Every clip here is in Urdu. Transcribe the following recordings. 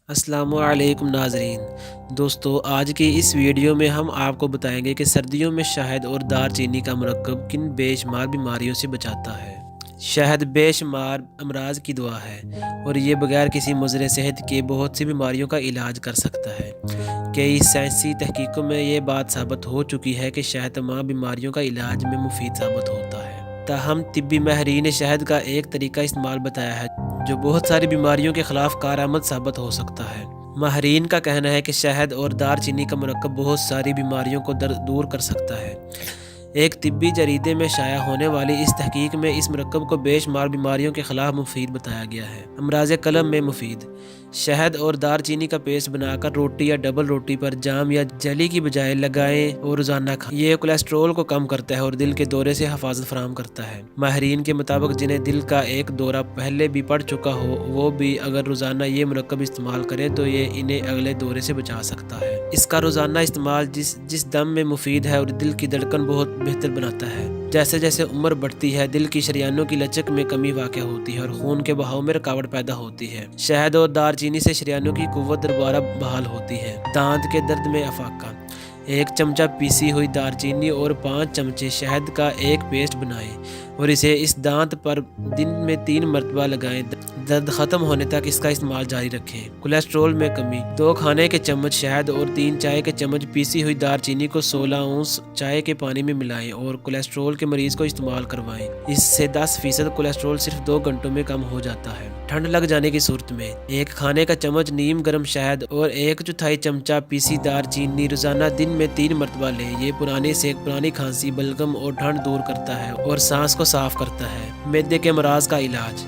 السلام علیکم ناظرین دوستو، آج کی اس ویڈیو میں ہم آپ کو بتائیں گے کہ سردیوں میں شہد اور دار چینی کا مرکب کن بے شمار بیماریوں سے بچاتا ہے۔ شہد بے شمار امراض کی دوا ہے اور یہ بغیر کسی مضر صحت کے بہت سی بیماریوں کا علاج کر سکتا ہے۔ کئی سائنسی تحقیقوں میں یہ بات ثابت ہو چکی ہے کہ شہد تمام بیماریوں کا علاج میں مفید ثابت ہوتا ہے۔ تاہم طبی ماہرین نے شہد کا ایک طریقہ استعمال بتایا ہے جو بہت ساری بیماریوں کے خلاف کارآمد ثابت ہو سکتا ہے۔ ماہرین کا کہنا ہے کہ شہد اور دار چینی کا مرکب بہت ساری بیماریوں کو دور کر سکتا ہے۔ ایک طبی جریدے میں شائع ہونے والی اس تحقیق میں اس مرکب کو بے شمار بیماریوں کے خلاف مفید بتایا گیا ہے۔ امراض قلب میں مفید۔ شہد اور دار چینی کا پیسٹ بنا کر روٹی یا ڈبل روٹی پر جام یا جلی کی بجائے لگائیں اور روزانہ کھائیں۔ یہ کولیسٹرول کو کم کرتا ہے اور دل کے دورے سے حفاظت فراہم کرتا ہے۔ ماہرین کے مطابق جنہیں دل کا ایک دورہ پہلے بھی پڑ چکا ہو وہ بھی اگر روزانہ یہ مرکب استعمال کریں تو یہ انہیں اگلے دورے سے بچا سکتا ہے۔ اس کا روزانہ استعمال جس دم میں مفید ہے اور دل کی دھڑکن بہت بہتر بناتا ہے۔ جیسے جیسے عمر بڑھتی ہے دل کی شریانوں کی لچک میں کمی واقع ہوتی ہے اور خون کے بہاؤ میں رکاوٹ پیدا ہوتی ہے۔ شہد اور دار چینی سے شریانوں کی قوت دوبارہ بحال ہوتی ہے۔ دانت کے درد میں افاقہ۔ 1 چمچہ پیسی ہوئی دار چینی اور 5 چمچے شہد کا ایک پیسٹ بنائیں اور اسے اس دانت پر دن میں 3 مرتبہ لگائیں۔ درد ختم ہونے تک اس کا استعمال جاری رکھیں۔ کولیسٹرول میں کمی۔ 2 کھانے کے چمچ شہد اور 3 چائے کے چمچ پیسی ہوئی دار چینی کو 16 اونس چائے کے پانی میں ملائیں اور کولیسٹرول کے مریض کو استعمال کروائیں۔ اس سے 10% کولیسٹرول صرف 2 گھنٹوں میں کم ہو جاتا ہے۔ ٹھنڈ لگ جانے کی صورت میں 1 کھانے کا چمچ نیم گرم شہد اور 1/4 چمچہ پیسی دار چینی روزانہ دن میں 3 مرتبہ لیں۔ یہ پرانی کھانسی، بلغم اور ٹھنڈ دور کرتا ہے اور سانس کو صاف کرتا ہے۔ معدے کے امراض کا علاج۔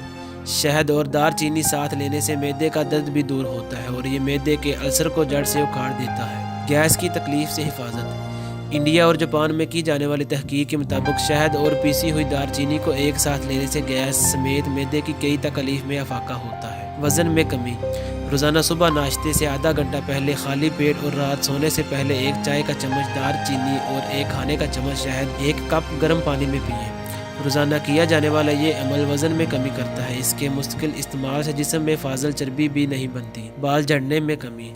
شہد اور دار چینی ساتھ لینے سے معدے کا درد بھی دور ہوتا ہے اور یہ معدے کے السر کو جڑ سے اکھاڑ دیتا ہے۔ گیس کی تکلیف سے حفاظت۔ انڈیا اور جاپان میں کی جانے والی تحقیق کے مطابق شہد اور پیسی ہوئی دار چینی کو ایک ساتھ لینے سے گیس سمیت معدے کی کئی تکلیف میں افاقہ ہوتا ہے۔ وزن میں کمی۔ روزانہ صبح ناشتے سے آدھا گھنٹہ پہلے خالی پیٹ اور رات سونے سے پہلے 1 چائے کا چمچ دار چینی اور 1 کھانے کا چمچ شہد 1 کپ گرم پانی میں پئیں۔ روزانہ کیا جانے والا یہ عمل وزن میں کمی کرتا ہے۔ اس کے مستقل استعمال سے جسم میں فاضل چربی بھی نہیں بنتی۔ بال جھڑنے میں کمی۔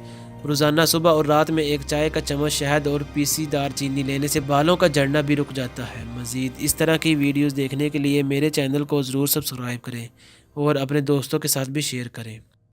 روزانہ صبح اور رات میں 1 چائے کا چمچ شہد اور پیسی دار چینی لینے سے بالوں کا جھڑنا بھی رک جاتا ہے۔ مزید اس طرح کی ویڈیوز دیکھنے کے لیے میرے چینل کو ضرور سبسکرائب کریں اور اپنے دوستوں کے ساتھ بھی شیئر کریں۔